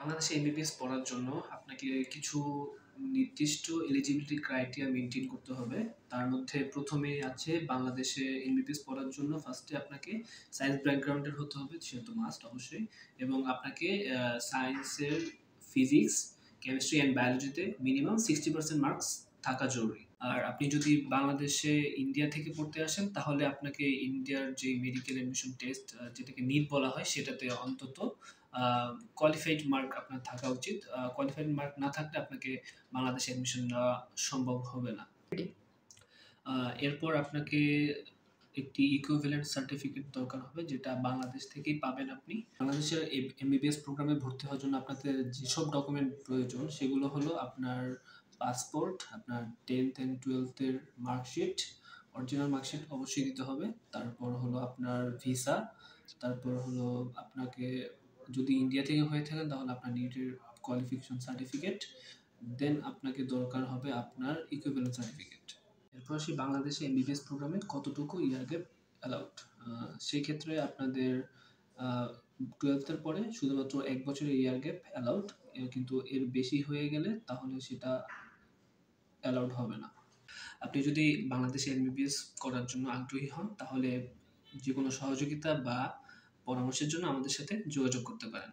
বাংলাদেশে এমবিবিএস পড়ার জন্য আপনাকে কিছু নির্দিষ্ট এলিজিবিলিটি ক্রাইটেরিয়া মেইনটেইন করতে হবে। তার মধ্যে ১ম এ আছে বাংলাদেশে এমবিবিএস পড়ার জন্য ফার্স্টে আপনাকে সায়েন্স ব্যাকগ্রাউন্ডের হতে হবে, সেটা তো মাস্ট অবশ্যই। এবং আপনাকে সায়েন্সের ফিজিক্স, কেমিস্ট্রি অ্যান্ড বায়োলজিতে মিনিমাম 60% মার্কস থাকা জরুরি। আর আপনি যদি বাংলাদেশে ইন্ডিয়া থেকে পড়তে আসেন তাহলে আপনাকে ইন্ডিয়ার যে মেডিকেল অ্যাডমিশন টেস্ট যেটাকে নিট বলা হয় সেটাতে অন্তত কোয়ালিফাইড মার্ক আপনার থাকা উচিত। কোয়ালিফাইড মার্ক না থাকলে আপনাকে বাংলাদেশে অ্যাডমিশন নেওয়া সম্ভব হবে না। এরপর আপনাকে একটি ইকুইভ্যালেন্ট সার্টিফিকেট দরকার হবে, যেটা বাংলাদেশ থেকেই পাবেন আপনি। বাংলাদেশের এমবিবিএস প্রোগ্রামে ভর্তি হওয়ার জন্য আপনাদের যেসব ডকুমেন্ট প্রয়োজন সেগুলো হলো আপনার পাসপোর্ট, আপনার 10th and 12th এর মার্কশিট, অরিজিনাল মার্কশিট অবশ্যই দিতে হবে। তারপর হলো আপনার ভিসা, তারপর হলো আপনাকে যদি ইন্ডিয়া থেকে হয়ে থাকেন তাহলে আপনার নিটের কোয়ালিফিকেশন সার্টিফিকেট, দেন আপনাকে দরকার হবে আপনার ইকুইভ্যালেন্ট সার্টিফিকেট। এরপর আসি বাংলাদেশে এমবিবিএস প্রোগ্রামে কতটুকু ইয়ার গ্যাপ অ্যালাউড। সেই ক্ষেত্রে আপনাদের 12th এর পরে শুধুমাত্র 1 বছরের ইয়ার গ্যাপ অ্যালাউড, কিন্তু এর বেশি হয়ে গেলে তাহলে সেটা অ্যালাউড হবে না। আপনি যদি বাংলাদেশে এমবিবিএস করার জন্য আগ্রহী হন তাহলে যে কোনো সহযোগিতা বা পরামর্শের জন্য আমাদের সাথে যোগাযোগ করতে পারেন।